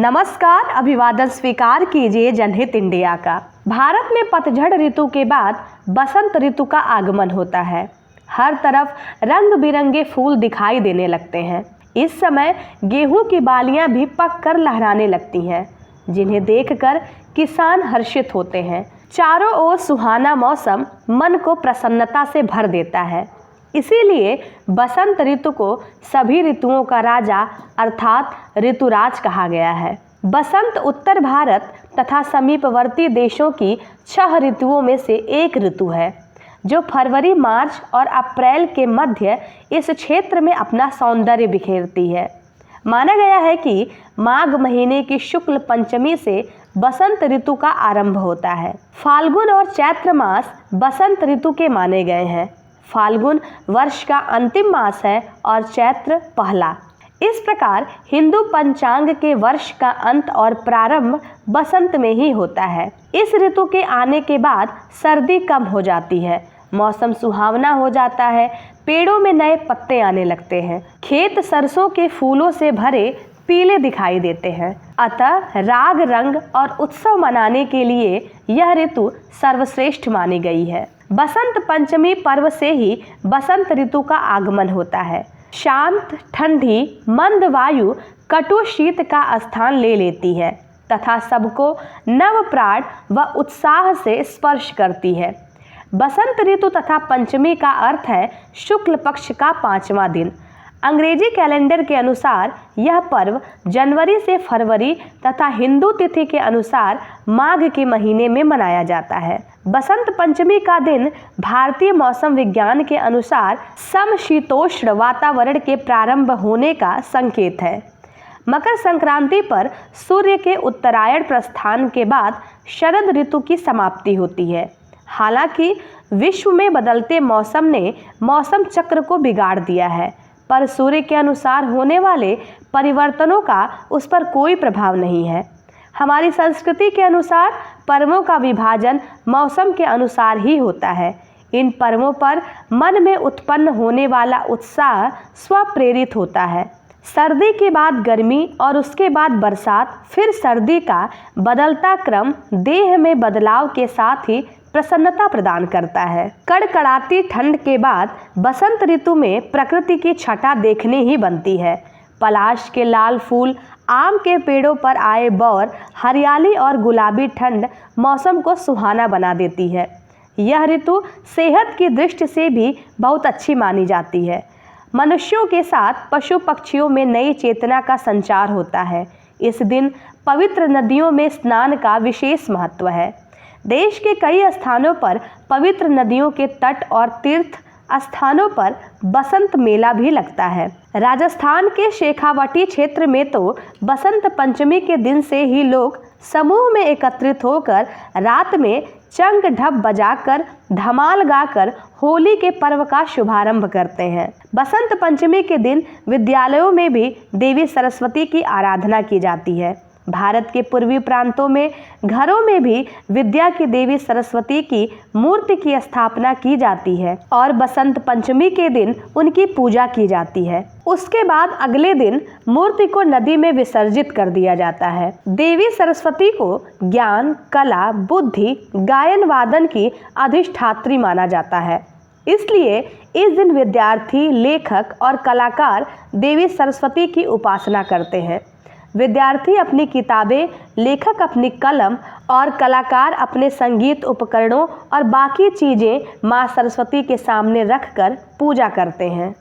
नमस्कार, अभिवादन स्वीकार कीजिए जनहित इंडिया का। भारत में पतझड़ ऋतु के बाद बसंत ऋतु का आगमन होता है। हर तरफ रंग बिरंगे फूल दिखाई देने लगते हैं। इस समय गेहूं की बालियां भी पक कर लहराने लगती हैं, जिन्हें देखकर किसान हर्षित होते हैं। चारों ओर सुहाना मौसम मन को प्रसन्नता से भर देता है। इसीलिए बसंत ऋतु को सभी ऋतुओं का राजा अर्थात ऋतुराज कहा गया है। बसंत उत्तर भारत तथा समीपवर्ती देशों की 6 ऋतुओं में से एक ऋतु है, जो फरवरी, मार्च और अप्रैल के मध्य इस क्षेत्र में अपना सौंदर्य बिखेरती है। माना गया है कि माघ महीने की शुक्ल पंचमी से बसंत ऋतु का आरंभ होता है। फाल्गुन और चैत्र मास बसंत ऋतु के माने गए हैं। फाल्गुन वर्ष का अंतिम मास है और चैत्र पहला। इस प्रकार हिंदू पंचांग के वर्ष का अंत और प्रारंभ बसंत में ही होता है। इस ऋतु के आने के बाद सर्दी कम हो जाती है, मौसम सुहावना हो जाता है, पेड़ों में नए पत्ते आने लगते हैं, खेत सरसों के फूलों से भरे पीले दिखाई देते हैं। अतः राग, रंग और उत्सव मनाने के लिए यह ऋतु सर्वश्रेष्ठ मानी गई है। बसंत पंचमी पर्व से ही बसंत ऋतु का आगमन होता है। शांत, ठंडी, मंद वायु कटु शीत का स्थान ले लेती है तथा सबको नव प्राण व उत्साह से स्पर्श करती है। बसंत ऋतु तथा पंचमी का अर्थ है शुक्ल पक्ष का 5वां दिन। अंग्रेजी कैलेंडर के अनुसार यह पर्व जनवरी से फरवरी तथा हिंदू तिथि के अनुसार माघ के महीने में मनाया जाता है। बसंत पंचमी का दिन भारतीय मौसम विज्ञान के अनुसार समशीतोष्ण वातावरण के प्रारंभ होने का संकेत है। मकर संक्रांति पर सूर्य के उत्तरायण प्रस्थान के बाद शरद ऋतु की समाप्ति होती है। हालांकि विश्व में बदलते मौसम ने मौसम चक्र को बिगाड़ दिया है, पर सूर्य के अनुसार होने वाले परिवर्तनों का उस पर कोई प्रभाव नहीं है। हमारी संस्कृति के अनुसार पर्वों का विभाजन मौसम के अनुसार ही होता है। इन पर्वों पर मन में उत्पन्न होने वाला उत्साह स्वप्रेरित होता है। सर्दी के बाद गर्मी और उसके बाद बरसात, फिर सर्दी का बदलता क्रम देह में बदलाव के साथ ही प्रसन्नता प्रदान करता है। कड़कड़ाती ठंड के बाद बसंत ऋतु में प्रकृति की छटा देखने ही बनती है। पलाश के लाल फूल, आम के पेड़ों पर आए बौर, हरियाली और गुलाबी ठंड मौसम को सुहाना बना देती है। यह ऋतु सेहत की दृष्टि से भी बहुत अच्छी मानी जाती है। मनुष्यों के साथ पशु पक्षियों में नई चेतना का संचार होता है। इस दिन पवित्र नदियों में स्नान का विशेष महत्व है। देश के कई स्थानों पर पवित्र नदियों के तट और तीर्थ स्थानों पर बसंत मेला भी लगता है। राजस्थान के शेखावटी क्षेत्र में तो बसंत पंचमी के दिन से ही लोग समूह में एकत्रित होकर रात में चंग ढप बजाकर, धमाल गाकर होली के पर्व का शुभारंभ करते हैं। बसंत पंचमी के दिन विद्यालयों में भी देवी सरस्वती की आराधना की जाती है। भारत के पूर्वी प्रांतों में घरों में भी विद्या की देवी सरस्वती की मूर्ति की स्थापना की जाती है और बसंत पंचमी के दिन उनकी पूजा की जाती है। उसके बाद अगले दिन मूर्ति को नदी में विसर्जित कर दिया जाता है। देवी सरस्वती को ज्ञान, कला, बुद्धि, गायन वादन की अधिष्ठात्री माना जाता है। इसलिए इस दिन विद्यार्थी, लेखक और कलाकार देवी सरस्वती की उपासना करते हैं। विद्यार्थी अपनी किताबें, लेखक अपनी कलम और कलाकार अपने संगीत उपकरणों और बाकी चीज़ें माँ सरस्वती के सामने रखकर पूजा करते हैं।